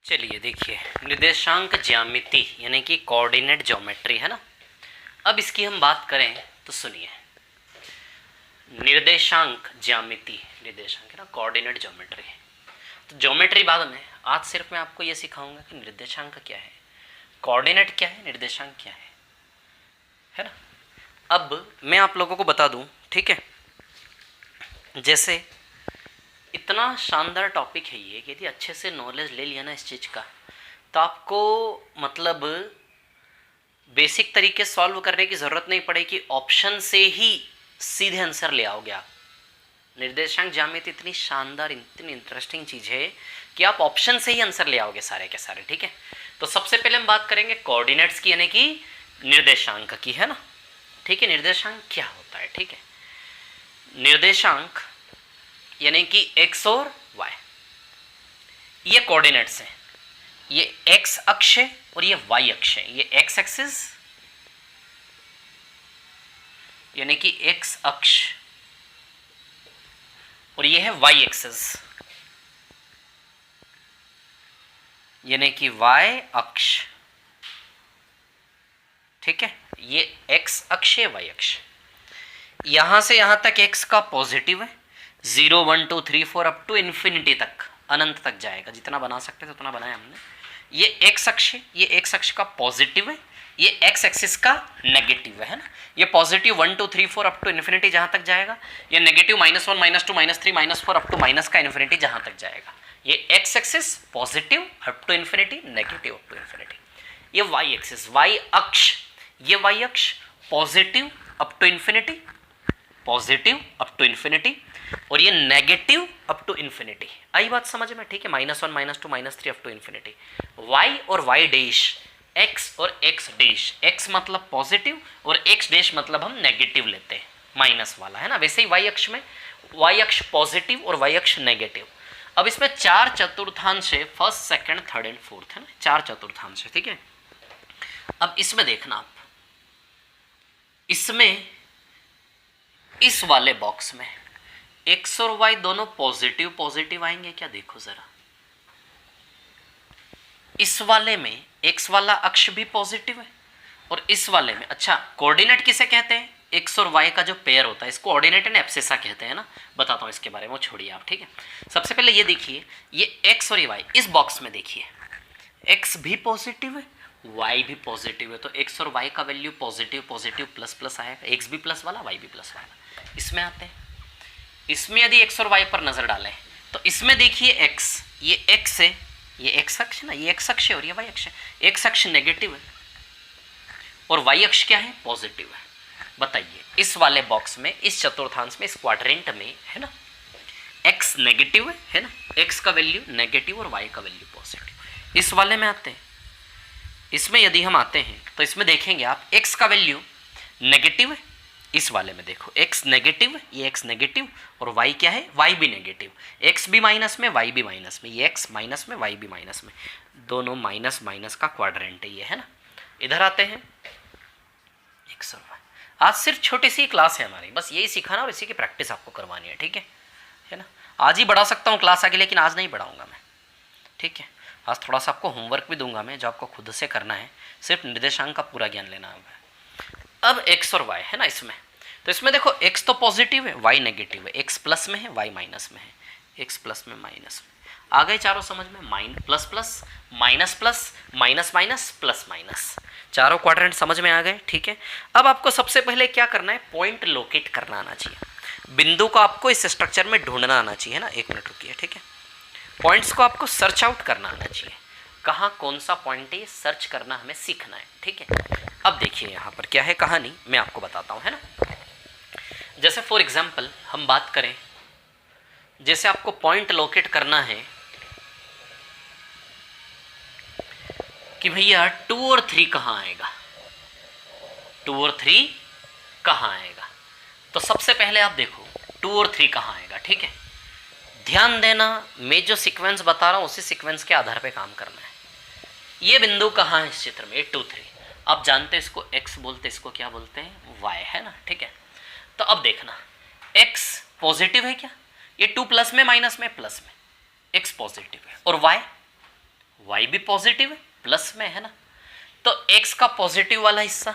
चलिए देखिए, निर्देशांक ज्यामिति यानी कि कोऑर्डिनेट ज्योमेट्री है ना। अब इसकी हम बात करें तो सुनिए, निर्देशांक ज्यामिति, निर्देशांक है ना, कोऑर्डिनेट ज्योमेट्री। तो ज्योमेट्री बाद में, आज सिर्फ मैं आपको ये सिखाऊंगा कि निर्देशांक क्या है, कोऑर्डिनेट क्या है, निर्देशांक क्या है ना। अब मैं आप लोगों को बता दूं, ठीक है, जैसे इतना शानदार टॉपिक है ये कि यदि अच्छे से नॉलेज ले लिया ना इस चीज़ का, तो आपको मतलब बेसिक तरीके सॉल्व करने की ज़रूरत नहीं पड़ेगी, ऑप्शन से ही सीधे आंसर ले आओगे आप। निर्देशांक ज्यामिति इतनी शानदार, इतनी इंटरेस्टिंग चीज़ है कि आप ऑप्शन से ही आंसर ले आओगे सारे के सारे, ठीक है। तो सबसे पहले हम बात करेंगे कोऑर्डिनेट्स की यानी कि निर्देशांक की, है ना, ठीक है। निर्देशांक क्या होता है, ठीक है। निर्देशांक यानी कि x और y, ये कोऑर्डिनेट्स हैं। ये x अक्ष है और ये y अक्ष है। ये x एक्सिस यानी कि x अक्ष और ये है y एक्सिस यानी कि y अक्ष, ठीक है। ये x अक्ष है, y अक्ष। यहां से यहां तक x का पॉजिटिव है, 0 1 2 3 4 अप टू इन्फिनिटी तक, अनंत तक जाएगा। जितना बना सकते थे उतना बनाया हमने। ये एक्स अक्ष है, ये एक्स अक्ष का पॉजिटिव है, ये एक्स एक्सिस का नेगेटिव है ना। ये पॉजिटिव 1 2 3 4 अप टू इन्फिनिटी जहां तक जाएगा, ये नेगेटिव -1 -2 -3 -4 अप टू माइनस का इन्फिनिटी जहां तक जाएगा। ये x axis positive up to infinity, negative up to infinity. ये वाई एक्सिस, वाई अक्ष, ये वाई अक्ष positive up to infinity, positive up to infinity, और ये नेगेटिव अप टू इन्फिनिटी। आई बात समझ में, ठीक है। -1 -2 -3 अप टू इन्फिनिटी। y और y डैश, x और x डैश, x मतलब पॉजिटिव और x डैश मतलब हम नेगेटिव लेते हैं, माइनस वाला, है ना। वैसे ही y अक्ष में y अक्ष पॉजिटिव और y अक्ष नेगेटिव। अब इसमें 4 चतुर्थांश है, first second third and fourth, है ना, 4 चतुर्थांश है, ठीक है। अब इसमें देखना आप, इसमें इस वाले बॉक्स में x और y दोनों पॉजिटिव पॉजिटिव आएंगे क्या, देखो जरा। इस वाले में x वाला अक्ष भी पॉजिटिव है और इस वाले में, अच्छा, कोऑर्डिनेट किसे कहते हैं, x और y का जो पेयर होता है इसको ऑर्डिनेट एंड एब्सिसा कहते हैं ना। बताता हूं इसके बारे में, छोड़िए आप, ठीक है। सबसे पहले ये देखिए, ये x और ये y, इस बॉक्स में देखिए x भी पॉजिटिव है, y भी पॉजिटिव है, तो x और y का value positive positive plus plus आएगा, x भी प्लस वाला y भी प्लस वाला। इसमें आते हैं, इसमें यदि x और y पर नजर डालें तो इसमें देखिए x, ये x है, ये x अक्ष ना, ये x अक्ष है और ये y अक्ष है। x अक्ष नेगेटिव है और y अक्ष क्या है, पॉजिटिव है। बताइए इस वाले बॉक्स में, इस चतुर्थांश में, इस क्वाड्रेंट में, है ना, x नेगेटिव है ना, x का वैल्यू नेगेटिव और y का वैल्यू पॉजिटिव। इस वाले में आते हैं, इसमें यदि हम आते हैं तो इसमें देखेंगे आप x का वैल्यू नेगेटिव है, इस वाले में देखो x नेगेटिव है, ये x नेगेटिव और y क्या है, y भी नेगेटिव, x भी माइनस में y भी माइनस में, ये x माइनस में y भी माइनस में, दोनों माइनस माइनस का क्वाड्रेंट है ये, है ना। इधर आते हैं x और y। आज सिर्फ छोटी सी क्लास है हमारी, बस यही सिखाना और इसी की प्रैक्टिस आपको करवानी है, ठीक है ना। आज ही बढ़ा सकता हूँ क्लास आगे, लेकिन आज नहीं बढ़ाऊंगा मैं, ठीक है। आज थोड़ा सा आपको होमवर्क भी दूंगा मैं, जो आपको खुद से करना है, सिर्फ निर्देशांक का पूरा ज्ञान लेना है। अब x और y है ना, इसमें तो इसमें देखो x तो पॉजिटिव है, y नेगेटिव है, x प्लस में है, y माइनस में है, x प्लस में माइनस में, आ गए चारों समझ में, plus plus minus plus minus minus plus minus, चारों क्वाड्रेंट समझ में आ गए, ठीक है। अब आपको सबसे पहले क्या करना है, पॉइंट लोकेट करना आना चाहिए, बिंदु को आपको इस स्ट्रक्चर में ढूंढना आना चाहिए ना। 1 मिनट रुकिए, ठीक है। पॉइंट्स को आपको सर्च आउट करना आना चाहिए, कहाँ कौन सा पॉइंट है ये सर्च करना हमें सीखना है, ठीक है। अब देखिए यहाँ पर क्या है कहानी, मैं आपको बताता हूँ, है ना। जैसे फॉर एग्जाम्पल हम बात करें, जैसे आपको पॉइंट लोकेट करना है कि भैया 2 और 3 कहाँ आएगा, 2 और 3 कहाँ आएगा, तो सबसे पहले आप देखो 2 और 3 कहाँ आएगा, ठीक है। ध्यान देना, मैं जो सीक्वेंस बता रहा हूँ उसी सीक्वेंस के आधार पे काम करना है। ये बिंदु कहाँ है इस चित्र में, 2 3, आप जानते हैं इसको x बोलते हैं, इसको क्या बोलते हैं, y, है ना, ठीक है। तो अब देखना x पॉजिटिव है क्या, ये 2 प्लस में माइनस में प्लस में, x पॉजिटिव है, और y y भी पॉजिटिव है, प्लस में है ना, तो x का पॉजिटिव वाला हिस्सा,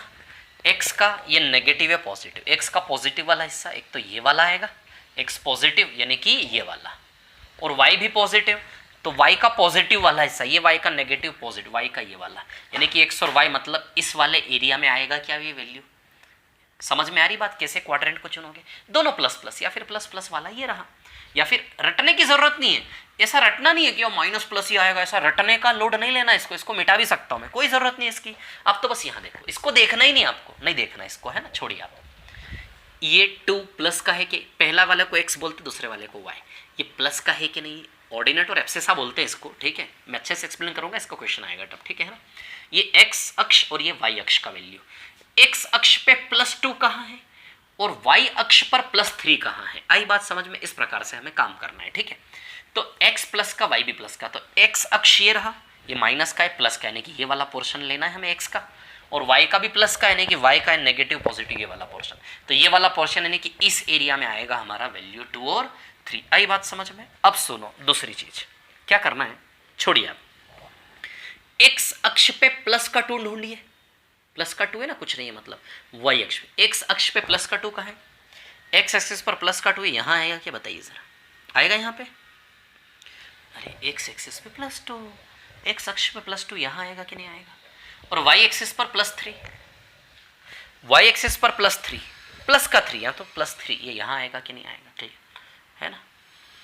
x का ये नेगेटिव है पॉजिटिव, x का पॉजिटिव वाला हिस्सा एक तो ये वाला आएगा, x पॉजिटिव यानी कि ये वाला, और y भी पॉजिटिव, तो y का पॉजिटिव वाला हिस्सा ये, y का नेगेटिव पॉजिटिव, y का ये वाला, यानी कि x और y मतलब इस वाले एरिया में आएगा क्या ये वैल्यू। समझ में आ रही बात कैसे क्वाड्रेंट को चुनोगे, दोनों प्लस प्लस या फिर प्लस प्लस वाला ये रहा, या फिर रटने की जरूरत नहीं है, ऐसा रटना नहीं है कि माइनस प्लस ही आएगा, ऐसा रटने का लोड नहीं लेना इसको, इसको मिटा भी सकता हूं मैं, कोई जरूरत नहीं है इसकी। आप तो बस यहां देखो, इसको देखना ही नहीं, आपको नहीं देखना इसको, है ना, छोड़िए आप। ये 2 प्लस का है कि पहला वाले को x बोलते, दूसरे वाले को y, ये प्लस का है कि नहीं, ऑर्डिनेट और एब्सेसा बोलते हैं इसको, ठीक है, मैं अच्छे से एक्सप्लेन करूंगा, इसका क्वेश्चन आएगा तब, ठीक है ना। ये x अक्ष और ये y अक्ष का वैल्यू, x अक्ष पे +2 कहाँ है और y अक्ष पर +3 कहाँ है, आई बात समझ में। इस प्रकार से हमें काम करना है, ठीक है। तो x प्लस का y भी प्लस का, तो x अक्ष ये रहा, ये माइनस का है प्लस का, यानी कि ये वाला पोर्शन लेना है हमें x का, और y का भी प्लस का, यानी कि y का है नेगेटिव पॉजिटिव ये वाला पोर्शन, तो ये वाला पोर्शन यानी कि इस एरिया में आएगा हमारा वैल्यू 2 और 3। आई बात समझ में। अब सुनो दूसरी चीज क्या करना है, छोड़िए आप, x अक्ष पे प्लस का 2 ढूंढिए, प्लस का 2 है ना, कुछ नहीं है मतलब, y अक्ष पे, x अक्ष पे प्लस का 2 कहाँ है, x एक्सिस पर प्लस का 2 यहाँ आएगा क्या, बताइए जरा, आएगा यहाँ पे, अरे x एक्सिस पे +2, x अक्ष पे +2 यहाँ आएगा कि नहीं आएगा, और y एक्सिस पर +3, y एक्सिस पर +3, प्लस का 3 या तो +3 ये यहाँ आएगा कि नहीं आएगा, ठीक है ना,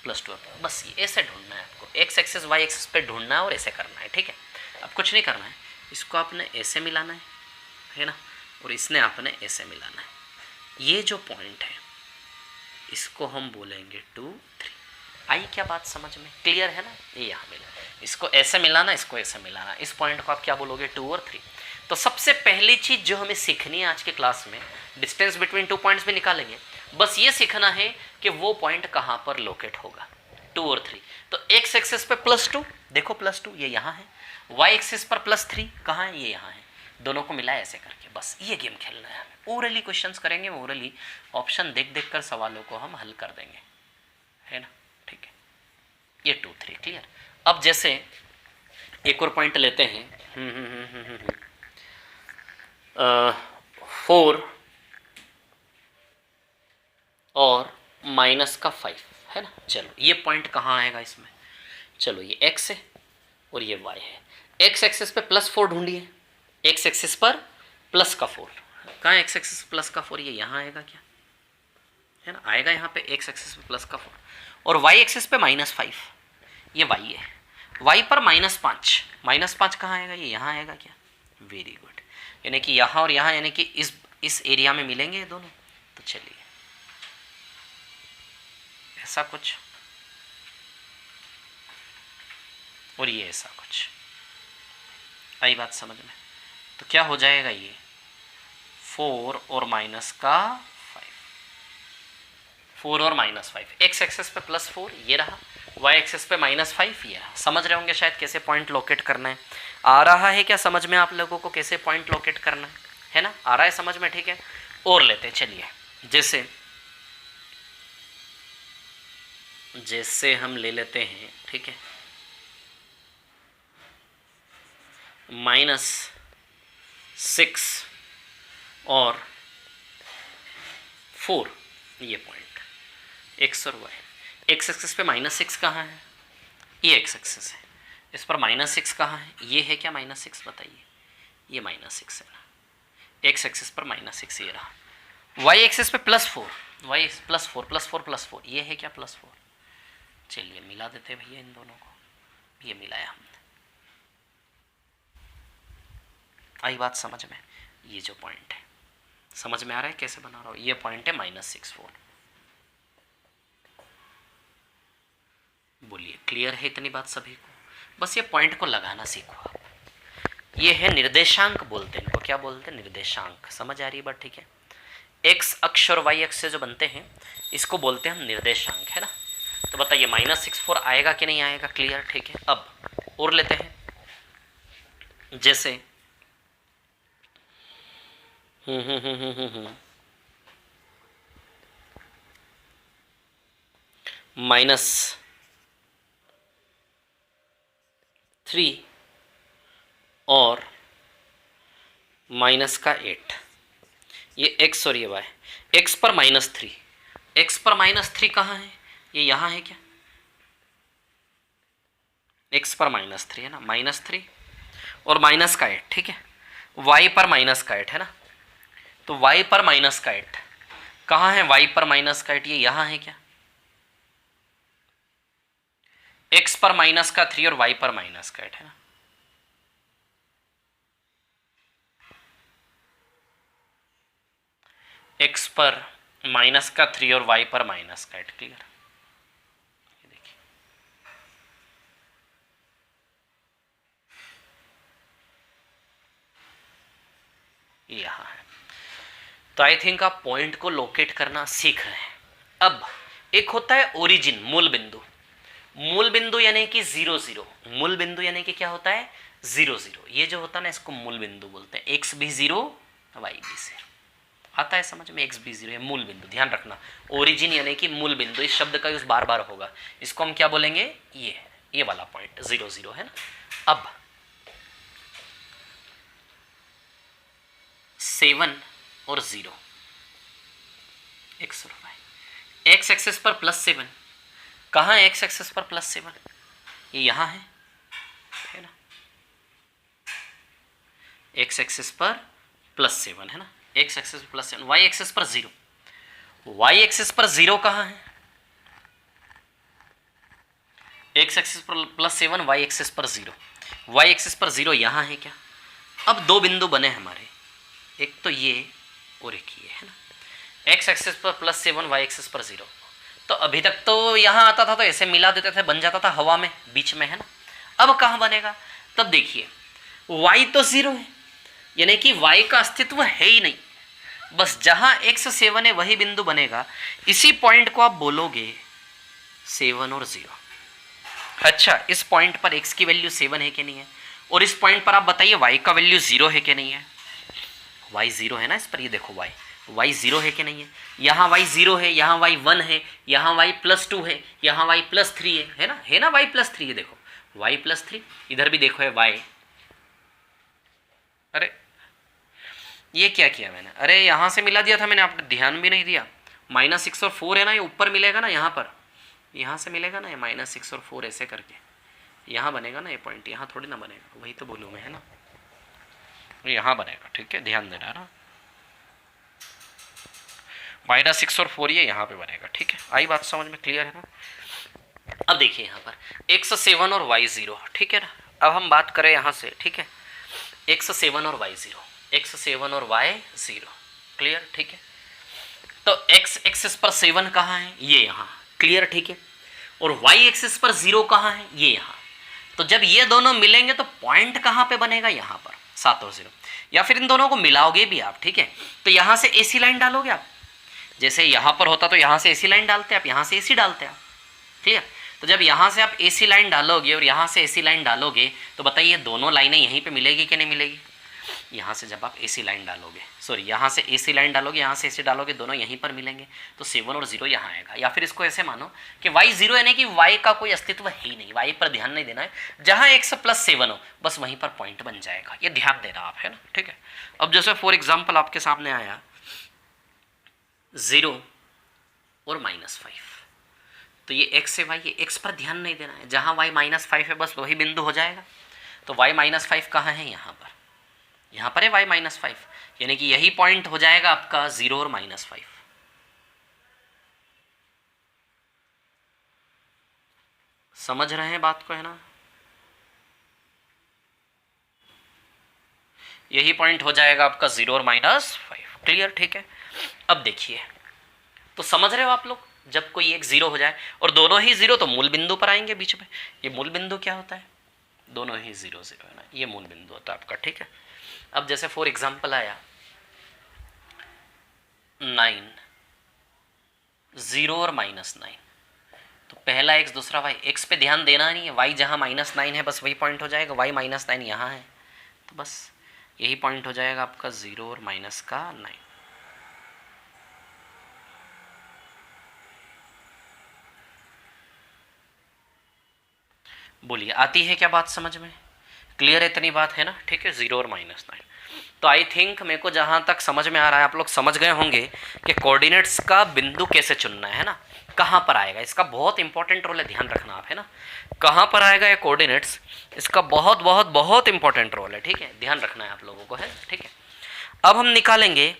+2, बस ये ऐसे ढूंढना है आपको, x एक्सिस y एक्सिस पे ढूंढना है और ऐसे करना है, ठीक है। अब कुछ नहीं करना है, इसको आपने ऐसे मिलाना है ना, और इसने आपने ऐसे मिलाना है, ये जो पॉइंट है इसको हम बोलेंगे 2 3। आई क्या बात समझ में, क्लियर है ना, ये यहाँ मिला, इसको ऐसे मिलाना, इसको ऐसे मिलाना, इस पॉइंट को आप क्या बोलोगे 2 और 3। तो सबसे पहली चीज जो हमें सीखनी है आज के क्लास में, डिस्टेंस बिटवीन 2 पॉइंट्स भी निकालेंगे, बस ये सीखना है कि वो पॉइंट कहाँ पर लोकेट होगा, 2 और 3। तो x एक्सिस पे +2, देखो +2 ये यहाँ है, y एक्सिस पर +3 कहाँ है, ये यहाँ है, दोनों को मिलाए ऐसे करके, बस ये गेम खेलना है हमें। ओरली क्वेश्चंस करेंगे, ओरली ऑप्शन देख देख कर सवालों को हम हल कर देंगे, है ना, ठीक है। ये 2 3 क्लियर। अब जैसे एक और पॉइंट लेते हैं, 4 और -5 है ना। चलो ये पॉइंट कहाँ आएगा इसमें, चलो ये x है और ये y है, x एक्सिस पे +4 ढूंढिए, x एक्सिस पर प्लस का 4, कहाँ x एक्सिस प्लस का 4, ये यहाँ आएगा क्या, है ना, आएगा यहाँ पे x एक्सिस पे प्लस का 4, और y एक्सिस पे -5, ये y है, y पर -5, -5 कहाँ आएगा, ये यहाँ आएगा क्या, वेरी गुड, यानी कि यहाँ और यहाँ, यानी कि इस एरिया में मिलेंगे ये दोनों। तो चलिए ऐसा कुछ और ये ऐसा कुछ, आई बात समझ में। तो क्या हो जाएगा, ये 4 और -5, 4 और -5, x एक्सेस पे +4 ये रहा, y एक्सेस पे -5 ये रहा। समझ रहे होंगे शायद कैसे पॉइंट लोकेट करना है, आ रहा है क्या समझ में आप लोगों को कैसे पॉइंट लोकेट करना है ना, आ रहा है समझ में, ठीक है। और लेते हैं, चलिए जैसे हम ले लेते हैं, ठीक है, -6 और 4 ये पॉइंट x और y, x एक्सिस पे -6 कहाँ है, ये x एक्सिस है, इस पर -6 कहाँ है, ये है क्या -6, बताइए, ये -6 है ना, x एक्सिस पर -6 ये रहा, y एक्सिस पे +4, y +4 +4 +4 ये है क्या +4, चलिए मिला देते हैं भैया इन दोनों को, ये मिलाया हमने, आई बात समझ में। ये जो पॉइंट है समझ में आ रहा है कैसे बना रहा हूँ, ये पॉइंट है -64, बोलिए क्लियर है इतनी बात सभी को, बस ये पॉइंट को लगाना सीखो आप। ये है निर्देशांक बोलते हैं इनको, क्या बोलते हैं, निर्देशांक, समझ आ रही है बात, ठीक है। x अक्ष और y अक्ष से जो बनते हैं इसको बोलते हैं हम निर्देशांक, है ना। तो बताइए -64 आएगा कि नहीं आएगा, क्लियर, ठीक है। अब और लेते हैं, जैसे -3 और माइनस का 8, ये x और ये y, x पर -3, x पर -3 कहाँ है, ये यहाँ है क्या, x पर -3 है ना, -3 और माइनस का 8, ठीक है, y पर माइनस का 8 है ना, तो y पर माइनस का 8 कहाँ है, y पर माइनस का 8 ये यहाँ है क्या, x पर माइनस का 3 और y पर माइनस का 8 है ना, x पर माइनस का 3 और y पर माइनस का 8, क्लियर, ये देखिए ये यहाँ है। तो आई थिंक आप पॉइंट को लोकेट करना सीख रहे हैं। अब एक होता है ओरिजिन, मूल बिंदु, मूल बिंदु यानी कि 0 0, मूल बिंदु यानी कि क्या होता है 0 0, ये जो होता है ना इसको मूल बिंदु बोलते हैं, x भी 0 y भी 0, आता है समझ में, x भी 0 है मूल बिंदु, ध्यान रखना ओरिजिन यानी कि मूल बिंदु, इस शब्द का यूज बार बार होगा, इसको हम क्या बोलेंगे, ये वाला पॉइंट 0 0 है ना। अब 7 और 0, x और y, x एक्सेस पर +7, कहाँ है x एक्सेस पर +7, ये यहाँ है ना, x एक्सेस पर +7 है ना, x एक्सेस पर +7, y एक्सेस पर 0, y एक्सेस पर 0 कहाँ है, x एक्सेस पर +7, y एक्सेस पर 0, y एक्सेस पर 0 यहाँ है क्या। अब दो बिंदु बने हमारे, एक तो ये और एक ये है ना, x एक्सेस पर +7, y एक्सेस पर 0, तो अभी तक तो यहाँ आता था तो ऐसे मिला देते थे, बन जाता था हवा में बीच में है ना, अब कहाँ बनेगा, तब देखिए y तो 0 है, यानी कि y का अस्तित्व है ही नहीं, बस जहां x 7 है वही बिंदु बनेगा, इसी पॉइंट को आप बोलोगे 7 और 0। अच्छा, इस पॉइंट पर x की वैल्यू 7 है कि नहीं है, और इस पॉइंट पर आप बताइए y का वैल्यू 0 है कि नहीं है, y 0 है ना इस पर, ये देखो y 0 है कि नहीं है, यहाँ y 0 है, यहाँ y 1 है, यहाँ y +2 है, यहाँ y +3 है ना, y +3 है, देखो y +3, इधर भी देखो है y, अरे ये क्या किया मैंने, अरे यहाँ से मिला दिया था मैंने, आपने ध्यान भी नहीं दिया, -6 और 4 है ना, ये ऊपर मिलेगा ना, यहाँ पर यहाँ से मिलेगा ना, ये -6 और 4 ऐसे करके यहाँ बनेगा ना, ये पॉइंट यहाँ थोड़ी ना बनेगा, वही तो बोलूँ मैं है ना, यहाँ बनेगा, ठीक है, ध्यान देना ना, -6 और 4 ये यहाँ पे बनेगा, ठीक है, आई बात समझ में, क्लियर है ना। अब देखिए यहाँ पर x 7 और y 0, ठीक है ना, अब हम बात करें यहाँ से, ठीक है, x 7 और y 0, x 7 और y 0, क्लियर, ठीक है, तो x एक्सिस पर 7 कहाँ है, ये यहाँ, क्लियर, ठीक है, और y एक्सिस पर 0 कहाँ है, ये यहाँ, तो जब ये दोनों मिलेंगे तो पॉइंट कहाँ पे बनेगा, यहाँ पर 7 और 0, या फिर इन दोनों को मिलाओगे भी आप, ठीक है, तो यहाँ से AC लाइन डालोगे आप, जैसे यहाँ पर होता तो यहाँ से AC लाइन डालते आप, यहाँ से AC डालते आप, ठीक है, तो जब यहाँ से आप AC लाइन डालोगे और यहाँ से AC लाइन डालोगे तो बताइए दोनों लाइनें यहीं पे मिलेगी कि नहीं मिलेगी, यहाँ से जब आप AC लाइन डालोगे, सॉरी यहाँ से AC लाइन डालोगे, यहाँ से AC डालोगे, दोनों यहीं पर मिलेंगे, तो 7 और 0 यहाँ आएगा, या फिर इसको ऐसे मानो कि y 0 यानी कि y का कोई अस्तित्व है ही नहीं, y पर ध्यान नहीं देना है, जहाँ x +7 हो बस वहीं पर पॉइंट बन जाएगा, ये ध्यान देना आप है ना, ठीक है। अब जैसे फॉर एग्जाम्पल आपके सामने आया 0 और -5, तो ये x से y, ये x पर ध्यान नहीं देना है, जहाँ y -5 है बस वही बिंदु हो जाएगा, तो y -5 कहाँ है, यहाँ पर है y -5, यानी कि यही पॉइंट हो जाएगा आपका 0 और -5, समझ रहे हैं बात को है ना, यही पॉइंट हो जाएगा आपका 0 और -5, क्लियर, ठीक है। अब देखिए, तो समझ रहे हो आप लोग, जब कोई एक 0 हो जाए और दोनों ही 0 तो मूल बिंदु पर आएंगे बीच में, ये मूल बिंदु क्या होता है, दोनों ही 0 0 है ना, ये मूल बिंदु होता है आपका, ठीक है। अब जैसे फॉर एग्जाम्पल आया 9 0 और -9, तो पहला x दूसरा y, x पे ध्यान देना नहीं है, y जहाँ -9 है बस वही पॉइंट हो जाएगा, y -9 यहाँ है, तो बस यही पॉइंट हो जाएगा आपका 0 और -9। बोलिए आती है क्या बात समझ में, क्लियर इतनी बात है ना, ठीक है, 0 और -9। तो आई थिंक मेरे को जहाँ तक समझ में आ रहा है आप लोग समझ गए होंगे कि कोऑर्डिनेट्स का बिंदु कैसे चुनना है ना, कहाँ पर आएगा, इसका बहुत इंपॉर्टेंट रोल है, ध्यान रखना आप, है ना, कहाँ पर आएगा ये कोऑर्डिनेट्स, इसका बहुत बहुत बहुत इंपॉर्टेंट रोल है, ठीक है, ध्यान रखना है आप लोगों को, है, ठीक है। अब हम निकालेंगे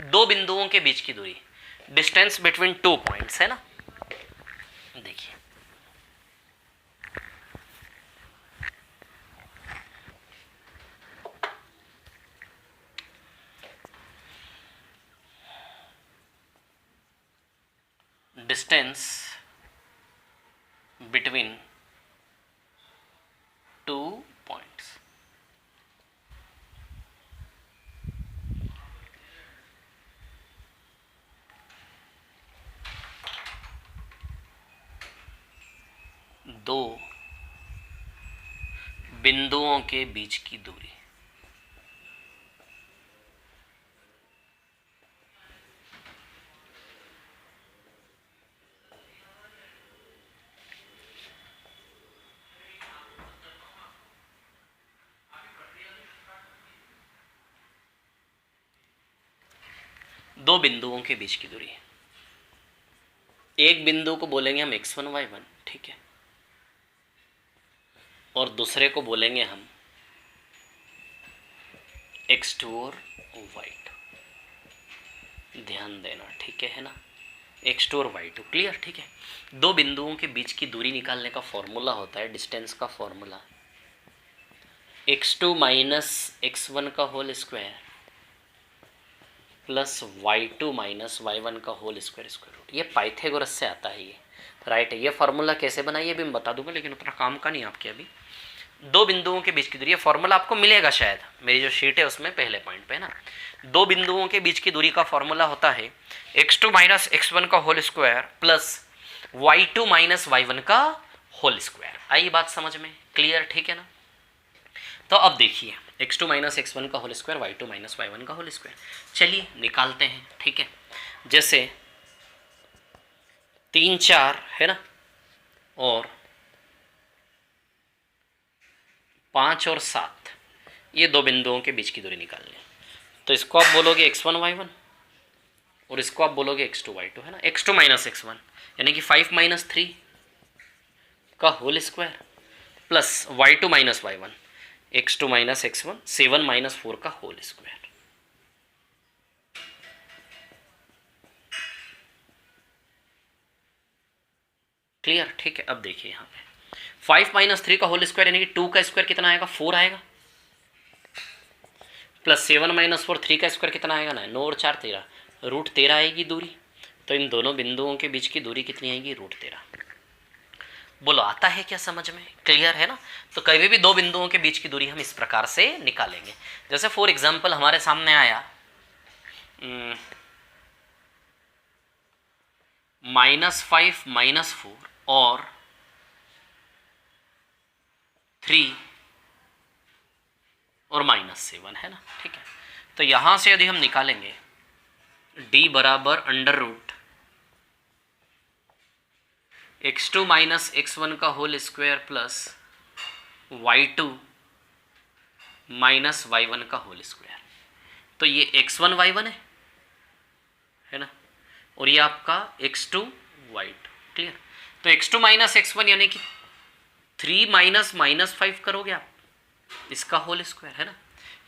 दो बिंदुओं के बीच की दूरी, डिस्टेंस बिटवीन 2 पॉइंट्स, है ना। देखिए डिस्टेंस बिटवीन 2 पॉइंट्स, दो बिंदुओं के बीच की दूरी, दो बिंदुओं के बीच की दूरी, एक बिंदु को बोलेंगे हम x1 y1, ठीक है, और दूसरे को बोलेंगे हम x2 और y2, ध्यान देना, ठीक है ना, x2 और y2, क्लियर, ठीक है। दो बिंदुओं के बीच की दूरी निकालने का फॉर्मूला होता है, डिस्टेंस का फॉर्मूला x2 माइनस x1 का whole square plus y2 minus y1 का होल स्क्वायर स्क्वायर रूट, ये पाइथागोरस से आता है, ये राइट है। ये फार्मूला कैसे बनाइए अभी मैं बता दूंगा, लेकिन उतना काम का नहीं आपके अभी। दो बिंदुओं के बीच की दूरी, ये फॉर्मूला आपको मिलेगा शायद मेरी जो शीट है उसमें पहले पॉइंट पे, है ना। दो बिंदुओं के बीच की दूरी का फॉर्मूला होता है x2 माइनस x1 का whole square plus y2 minus y1 का होल स्क्वायर। आई बात समझ में, क्लियर, ठीक है ना। तो अब देखिए x2 माइनस x1 का whole square, y2 minus y1 का होल स्क्वायर, चलिए निकालते हैं, ठीक है। जैसे 3 4 है ना, और 5 और 7, ये दो बिंदुओं के बीच की दूरी निकालनी है। तो इसको आप बोलोगे x1 y1 और इसको आप बोलोगे x2 y2, है ना। x2 माइनस x1 यानी कि 5 माइनस 3 का whole square plus y2 minus y1, x2 minus x1 7 minus 4 का होल स्क्वायर। क्लियर, ठीक है। अब देखिए यहाँ पे 5 माइनस 3 का होल स्क्वायर यानी कि 2 का स्क्वायर कितना आएगा, 4 आएगा, प्लस 7 माइनस 4 3 का स्क्वायर कितना आएगा ना, 9 और 4 13, रूट 13 आएगी दूरी। तो इन दोनों बिंदुओं के बीच की दूरी कितनी आएगी, रूट 13। बोलो आता है क्या समझ में, क्लियर है ना। तो कभी भी दो बिंदुओं के बीच की दूरी हम इस प्रकार से निकालेंगे। जैसे फॉर एग्जाम्पल हमारे सामने आया -5 -4 और 3 और -7, है ना, ठीक है। तो यहां से यदि हम निकालेंगे d बराबर under root x2 minus x1 का whole square plus y2 minus y1 का होल स्क्वायर। तो ये x1 y1 है ना, और ये आपका x2 y2, क्लियर। तो x2 माइनस x1 यानी कि 3 माइनस -5 करोगे आप, इसका होल स्क्वायर, है ना।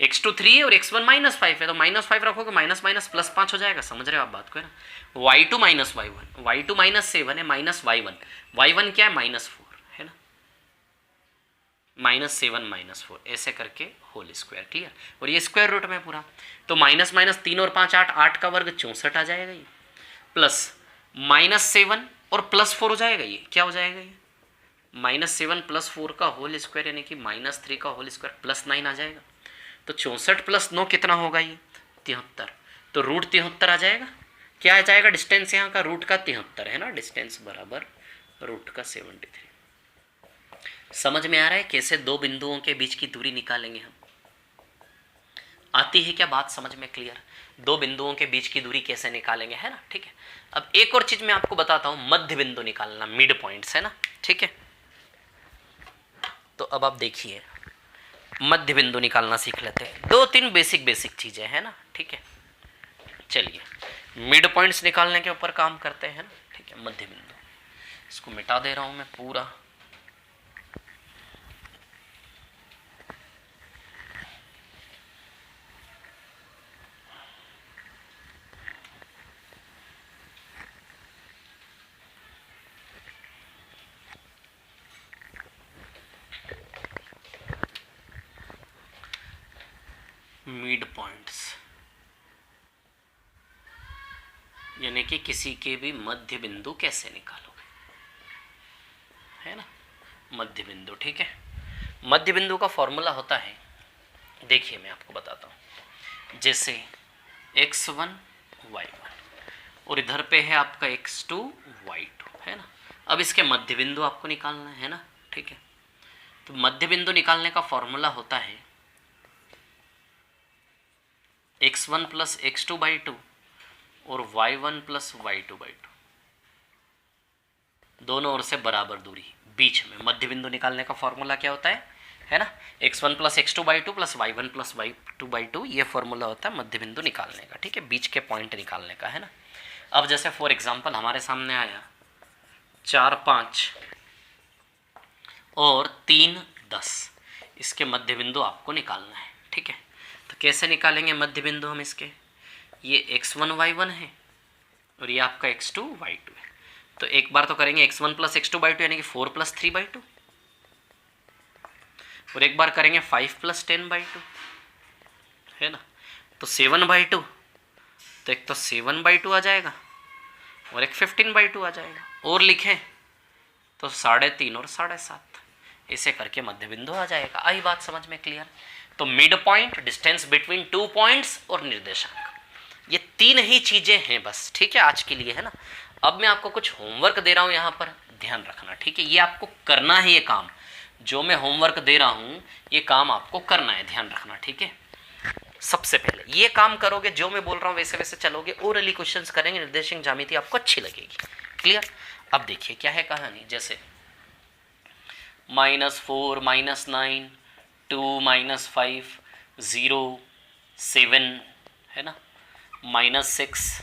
x2 3 है और x1 -5 है, तो -5 रखोगे, माइनस माइनस प्लस 5 हो जाएगा, समझ रहे हो आप बात को, है ना। y2 minus y1, y2 minus 7 है माइनस y1, y1 क्या है -4, है ना, -7 -4 ऐसे करके होल स्क्वायर, क्लियर। और ये स्क्वायर रूट में पूरा, तो माइनस माइनस 3 और 5 8, 8 का वर्ग 64 आ जाएगा ये, प्लस -7 और +4 हो जाएगा, ये क्या हो जाएगा, ये -7 + 4 का होल स्क्वायर यानी कि -3 का होल स्क्वायर +9 आ जाएगा। तो 64 + 9 कितना होगा, ये 73। तो रूट 73 आ जाएगा। क्या आ जाएगा, डिस्टेंस यहाँ का रूट का 73 है ना, डिस्टेंस बराबर रूट का 73। समझ में आ रहा है कैसे दो बिंदुओं के बीच की दूरी निकालेंगे हम, आती है क्या बात समझ में, क्लियर। दो बिंदुओं के बीच की दूरी कैसे निकालेंगे, है ना, ठीक है। अब एक और चीज मैं आपको बताता हूं, मध्य बिंदु निकालना, मिड पॉइंट्स, है ना, ठीक है। तो अब आप देखिए मध्य बिंदु निकालना सीख लेते हैं। 2-3 बेसिक चीजें हैं ना, ठीक है। चलिए मिड पॉइंट्स निकालने के ऊपर काम करते हैं ना, ठीक है। मध्य बिंदु, इसको मिटा दे रहा हूं मैं पूरा। मिड पॉइंट्स यानी कि किसी के भी मध्य बिंदु कैसे निकालोगे, है ना। मध्य बिंदु, ठीक है। मध्य बिंदु का फॉर्मूला होता है, देखिए मैं आपको बताता हूँ। जैसे x1 y1 और इधर पे है आपका x2 y2, है ना। अब इसके मध्य बिंदु आपको निकालना है ना, ठीक है। तो मध्य बिंदु निकालने का फॉर्मूला होता है x1 प्लस x2/2 और y1 प्लस y2/2, दोनों ओर से बराबर दूरी बीच में। मध्य बिंदु निकालने का फॉर्मूला क्या होता है ना, x1 plus x2/2 plus y1 plus y2/2, ये फॉर्मूला होता है मध्य बिंदु निकालने का, ठीक है। बीच के पॉइंट निकालने का, है ना। अब जैसे फॉर एग्जांपल हमारे सामने आया 4, 5 और 3, 10, इसके मध्य बिंदु आपको निकालना है, ठीक है। तो कैसे निकालेंगे मध्य बिंदु हम इसके, ये x1 y1 है और ये आपका x2 y2 है। तो एक बार तो करेंगे x1 प्लस x2/2 यानी कि 4 प्लस 3/2, और एक बार करेंगे 5 प्लस 10/2, है ना। तो 7/2, तो एक तो 7/2 आ जाएगा और एक 15/2 आ जाएगा, और लिखें तो 3.5 और 7.5, ऐसे करके मध्य बिंदु आ जाएगा। आई बात समझ में क्लियर। तो mid point, distance between 2 points और निर्देशांक, ये 3 ही चीजें हैं बस, ठीक है, आज के लिए, है ना। अब मैं आपको कुछ होमवर्क दे रहा हूं, यहां पर ध्यान रखना, ठीक है। ये आपको करना है, ये काम जो मैं होमवर्क दे रहा हूं ये काम आपको करना है, ध्यान रखना, ठीक है। सबसे पहले ये काम करोगे, जो मैं बोल रहा हूं वैसे वैसे चलोगे, ओरली क्वेश्चंस करेंगे, निर्देशांक ज्यामिति आपको अच्छी लगेगी। क्लियर। अब देखिए क्या है कहानी, जैसे -4 -9 2 -5 0 7, है ना, -6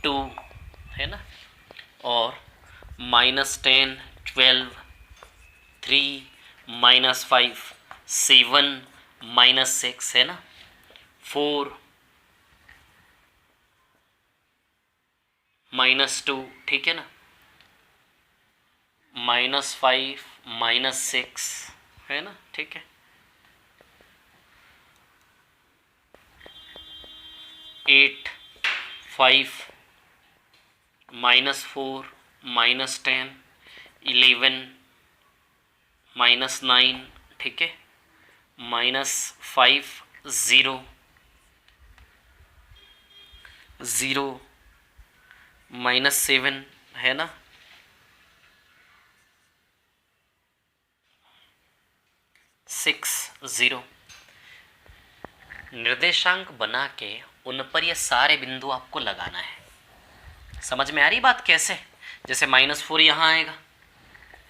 2, है ना, और -10 12 3 -5 7 -6, है ना, 4 -2, ठीक है ना, -5 -6, है ना, ठीक है, 8 5 -4 -10 11 -9, ठीक है, -5 0 0 -7, है ना, 6 0। निर्देशांक बना के उन पर ये सारे बिंदु आपको लगाना है। समझ में आ रही बात कैसे। जैसे -4 यहाँ आएगा,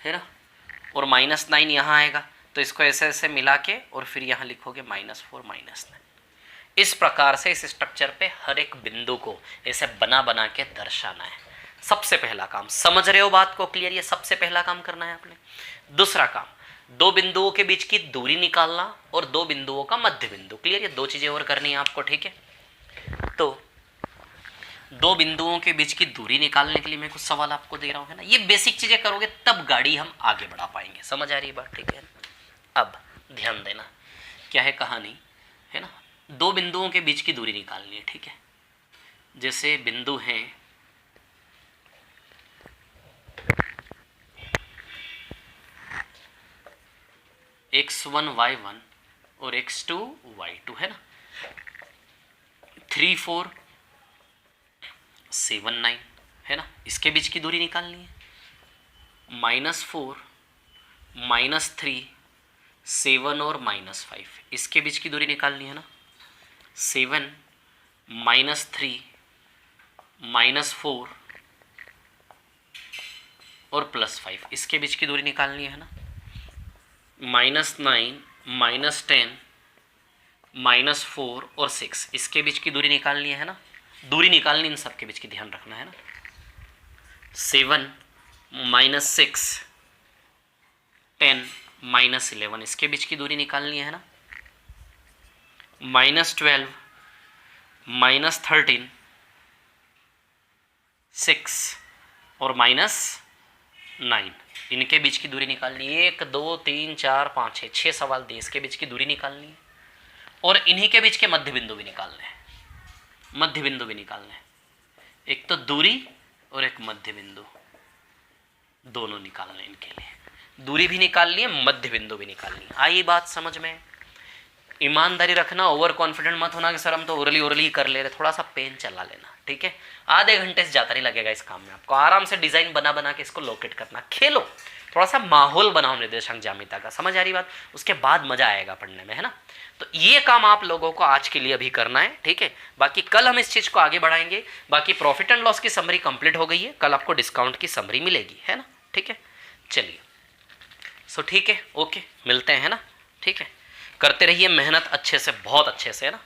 है ना, और -9 यहाँ आएगा, तो इसको ऐसे ऐसे मिला के और फिर यहाँ लिखोगे -4 -9। इस प्रकार से इस स्ट्रक्चर पे हर एक बिंदु को ऐसे बना बना के दर्शाना है। सबसे पहला काम, समझ रहे हो बात को क्लियर, ये सबसे पहला काम करना है आपने। दूसरा काम, 2 बिंदुओं के बीच की दूरी निकालना और 2 बिंदुओं का मध्य बिंदु। क्लियर, ये 2 चीजें और करनी है आपको, ठीक है। तो 2 बिंदुओं के बीच की दूरी निकालने के लिए मैं कुछ सवाल आपको दे रहा हूं, है ना। ये बेसिक चीजें करोगे तब गाड़ी हम आगे बढ़ा पाएंगे। समझ आ रही बात, ठीक है। अब ध्यान देना, क्या है कहानी, है ना। 2 बिंदुओं के बीच की दूरी निकालनी है, ठीक है। जैसे बिंदु हैं x1 y1 और x2 y2, है ना, 3 4 7 9, है ना, इसके बीच की दूरी निकालनी है। -4 -3 7 और -5, इसके बीच की दूरी निकालनी है ना। 7 -3 -4 और +5, इसके बीच की दूरी निकालनी है ना। -9 -10 -4 और 6, इसके बीच की दूरी निकालनी है ना, दूरी निकालनी इन सब के बीच की, ध्यान रखना है ना। 7 -6 10 -11, इसके बीच की दूरी निकालनी है ना। -12 -13 6 और -9, इनके बीच की दूरी निकालनी है। 1 2 3 4 5 6, 6 सवाल दिए, इसके बीच की दूरी निकालनी है और इन्हीं के बीच के मध्य बिंदु भी निकालने हैं, मध्य बिंदु भी निकालने हैं। एक तो दूरी और एक मध्य बिंदु, दोनों निकालने इनके लिए, दूरी भी निकालनी है, मध्य बिंदु भी निकालनी है। आई बात समझ में? ईमानदारी रखना, ओवर कॉन्फिडेंट मत होना कि सर हम तो ओरली ओरली ही कर ले रहे, थोड़ा सा पेन चला लेना, ठीक है। आधे घंटे से ज़्यादा नहीं लगेगा इस काम में, आपको आराम से डिजाइन बना बना के इसको लोकेट करना, खेलो, थोड़ा सा माहौल बनाओ निर्देशांक ज्यामिति का, समझ आ रही बात? उसके बाद मजा आएगा पढ़ने में, है ना। तो ये काम आप लोगों को आज के लिए अभी करना है, ठीक है। बाकी कल हम इस चीज को आगे बढ़ाएंगे। बाकी प्रॉफिट एंड लॉस की समरी कंप्लीट हो गई है, कल आपको डिस्काउंट की समरी मिलेगी, है ना, ठीक है। चलिए सो ठीक है, ओके, मिलते हैं, है ना, ठीक है। करते रहिए मेहनत अच्छे से, बहुत अच्छे से, है ना।